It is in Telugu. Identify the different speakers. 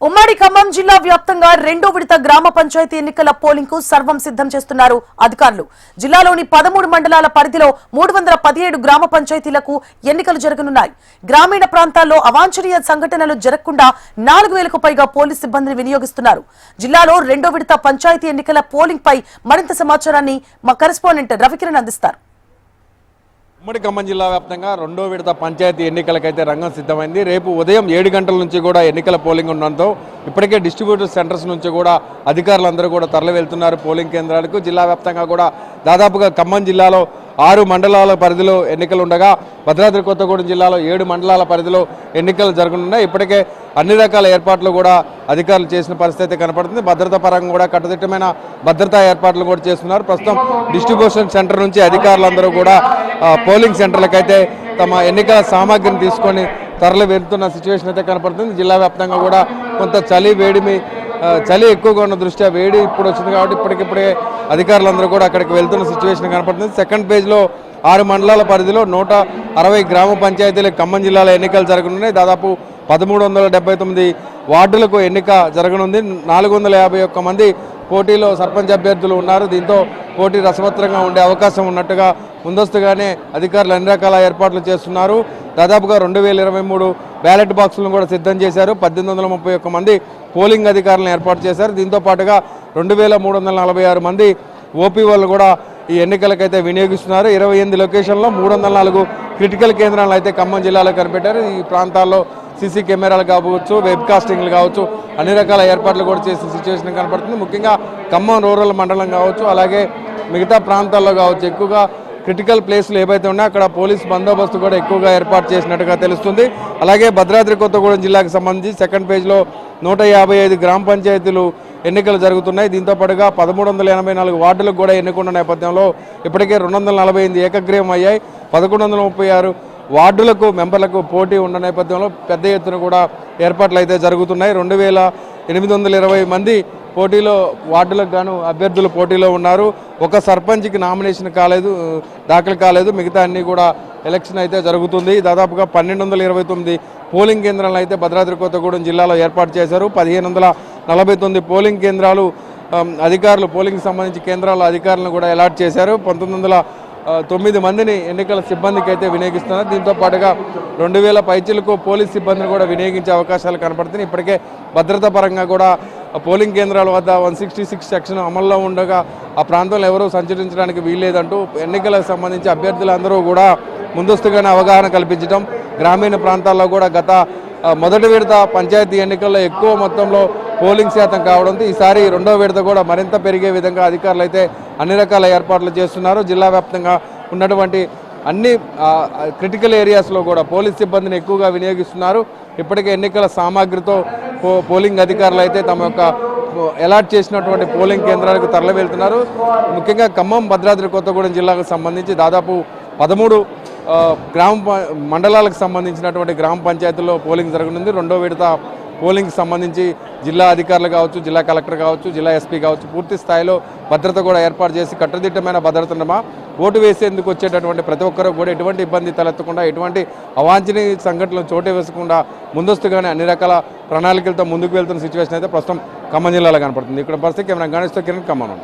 Speaker 1: ఉమ్మడి ఖమ్మం జిల్లా వ్యాప్తంగా రెండో విడత గ్రామ పంచాయతీ ఎన్నికల పోలింగ్ కు సర్వం సిద్ధం చేస్తున్నారు అధికారులు. జిల్లాలోని 13 మండలాల పరిధిలో 317 గ్రామ పంచాయతీలకు ఎన్నికలు జరగనున్నాయి. గ్రామీణ ప్రాంతాల్లో అవాంఛనీయ సంఘటనలు జరగకుండా 4000కు పైగా పోలీసు సిబ్బందిని వినియోగిస్తున్నారు. జిల్లాలో రెండో విడత పంచాయతీ ఎన్నికల పోలింగ్ పై మరింత సమాచారాన్ని మా కరెస్పాండెంట్ రవికిరణ్ అందిస్తారు.
Speaker 2: ఉమ్మడి ఖమ్మం జిల్లా వ్యాప్తంగా రెండో విడత పంచాయతీ ఎన్నికలకైతే రంగం సిద్ధమైంది. రేపు ఉదయం 7 గంటల నుంచి కూడా ఎన్నికల పోలింగ్ ఉండడంతో ఇప్పటికే డిస్ట్రిబ్యూటర్ సెంటర్స్ నుంచి కూడా అధికారులందరూ కూడా తరలి వెళ్తున్నారు పోలింగ్ కేంద్రాలకు. జిల్లా వ్యాప్తంగా కూడా దాదాపుగా ఖమ్మం జిల్లాలో 6 మండలాల పరిధిలో ఎన్నికలు ఉండగా భద్రాద్రి కొత్తగూడెం జిల్లాలో 7 మండలాల పరిధిలో ఎన్నికలు జరగనున్నాయి. ఇప్పటికే అన్ని రకాల ఏర్పాట్లు కూడా అధికారులు చేసిన పరిస్థితి కనపడుతుంది. భద్రతా పరంగా కూడా కట్టుదిట్టమైన భద్రతా ఏర్పాట్లు కూడా చేస్తున్నారు. ప్రస్తుతం డిస్ట్రిబ్యూషన్ సెంటర్ నుంచి అధికారులందరూ కూడా పోలింగ్ సెంటర్లకైతే తమ ఎన్నికల సామాగ్రిని తీసుకొని తరలి వెళ్తున్న సిచ్యువేషన్ అయితే కనపడుతుంది. జిల్లా వ్యాప్తంగా కూడా కొంత చలి ఎక్కువగా ఉన్న దృష్ట్యా వేడి ఇప్పుడు వచ్చింది కాబట్టి ఇప్పటికిప్పుడే అధికారులందరూ కూడా అక్కడికి వెళ్తున్న సిచ్యువేషన్ కనపడుతుంది. సెకండ్ పేజ్లో 6 మండలాల పరిధిలో 160 గ్రామ పంచాయతీలు ఖమ్మం జిల్లాలో ఎన్నికలు జరగనున్నాయి. దాదాపు 1379 వార్డులకు ఎన్నిక జరగనుంది. 451 మంది పోటీలో సర్పంచ్ అభ్యర్థులు ఉన్నారు. దీంతో పోటీ రసవత్తరంగా ఉండే అవకాశం ఉన్నట్టుగా ముందస్తుగానే అధికారులు అన్ని రకాల ఏర్పాట్లు చేస్తున్నారు. దాదాపుగా 2023 బ్యాలెట్ బాక్సులను కూడా సిద్ధం చేశారు. 1831 మంది పోలింగ్ అధికారులను ఏర్పాటు చేశారు. దీంతో పాటుగా 2346 మంది ఓపీఓలు కూడా ఈ ఎన్నికలకైతే వినియోగిస్తున్నారు. 28 లొకేషన్లో 304 క్రిటికల్ కేంద్రాలను అయితే ఖమ్మం జిల్లాలో కనిపెట్టారు. ఈ ప్రాంతాల్లో సీసీ కెమెరాలు కావచ్చు, వెబ్ కాస్టింగ్లు కావచ్చు, అన్ని రకాల ఏర్పాట్లు కూడా చేసిన సిచ్యువేషన్ కనపడుతుంది. ముఖ్యంగా ఖమ్మం రూరల్ మండలం కావచ్చు, అలాగే మిగతా ప్రాంతాల్లో కావచ్చు ఎక్కువగా క్రిటికల్ ప్లేస్లు ఏవైతే ఉన్నాయో అక్కడ పోలీస్ బందోబస్తు కూడా ఎక్కువగా ఏర్పాటు చేసినట్టుగా తెలుస్తుంది. అలాగే భద్రాద్రి కొత్తగూడెం జిల్లాకు సంబంధించి సెకండ్ పేజ్లో 155 గ్రామ పంచాయతీలు ఎన్నికలు జరుగుతున్నాయి. దీంతో పాటుగా 1384 వార్డులకు కూడా ఎన్నుకున్న నేపథ్యంలో ఇప్పటికే 248 ఏకగ్రీవం అయ్యాయి. 1136 వార్డులకు మెంబర్లకు పోటీ ఉన్న నేపథ్యంలో పెద్ద ఎత్తున కూడా ఏర్పాట్లు అయితే జరుగుతున్నాయి. 2820 మంది పోటీలో వార్డులకు గాను అభ్యర్థులు పోటీలో ఉన్నారు. ఒక సర్పంచ్కి నామినేషన్ దాఖలు కాలేదు. మిగతా అన్నీ కూడా ఎలక్షన్ అయితే జరుగుతుంది. దాదాపుగా 1229 పోలింగ్ కేంద్రాలను అయితే భద్రాద్రి కొత్తగూడెం జిల్లాలో ఏర్పాటు చేశారు. 1549 పోలింగ్ కేంద్రాలు అధికారులు పోలింగ్ సంబంధించి కేంద్రాల అధికారులను కూడా అలాట్ చేశారు. 1909 మందిని ఎన్నికల సిబ్బందికి అయితే వినియోగిస్తున్నారు. దీంతో పాటుగా 2000 పైచీలకు పోలీస్ సిబ్బందిని కూడా వినియోగించే అవకాశాలు కనపడుతున్నాయి. ఇప్పటికే భద్రతా పరంగా కూడా పోలింగ్ కేంద్రాల వద్ద 166 సెక్షన్ అమల్లో ఉండగా ఆ ప్రాంతంలో ఎవరూ సంచరించడానికి వీల్లేదంటూ ఎన్నికలకు సంబంధించి అభ్యర్థులందరూ కూడా ముందస్తుగానే అవగాహన కల్పించడం, గ్రామీణ ప్రాంతాల్లో కూడా గత మొదటి విడత పంచాయతీ ఎన్నికల్లో ఎక్కువ మొత్తంలో పోలింగ్ శాతం కావడంతో ఈసారి రెండో విడత కూడా మరింత పెరిగే విధంగా అధికారులు అయితే అన్ని రకాల ఏర్పాట్లు చేస్తున్నారు. జిల్లా వ్యాప్తంగా ఉన్నటువంటి అన్ని క్రిటికల్ ఏరియాస్లో కూడా పోలీస్ సిబ్బందిని ఎక్కువగా వినియోగిస్తున్నారు. ఇప్పటికే ఎన్నికల సామాగ్రితో పోలింగ్ అధికారులు అయితే తమ యొక్క అలాట్ చేసినటువంటి పోలింగ్ కేంద్రాలకు తరలి వెళ్తున్నారు. ముఖ్యంగా ఖమ్మం భద్రాద్రి కొత్తగూడెం జిల్లాకు సంబంధించి దాదాపు 13 మండలాలకు సంబంధించినటువంటి గ్రామ పంచాయతీల్లో పోలింగ్ జరగనుంది. రెండో విడత పోలింగ్కి సంబంధించి జిల్లా అధికారులు కావచ్చు, జిల్లా కలెక్టర్ కావచ్చు, జిల్లా ఎస్పీ కావచ్చు పూర్తి స్థాయిలో భద్రత కూడా ఏర్పాటు చేసి కట్టుదిట్టమైన భద్రతను ఓటు వేసేందుకు వచ్చేటటువంటి ప్రతి ఒక్కరూ కూడా ఎటువంటి ఇబ్బంది తలెత్తకుండా, ఎటువంటి అవాంఛనీయ సంఘటనలు చోటు వేసకుండా ముందస్తుగానే అన్ని రకాల ప్రణాళికలతో ముందుకు వెళ్తున్న సిచ్యువేషన్ అయితే ప్రస్తుతం ఖమ్మం జిల్లాలో కనపడుతుంది. ఇక్కడ పరిస్థితి కెమెరా గణేష్తో కిరణ్ ఖమ్మం.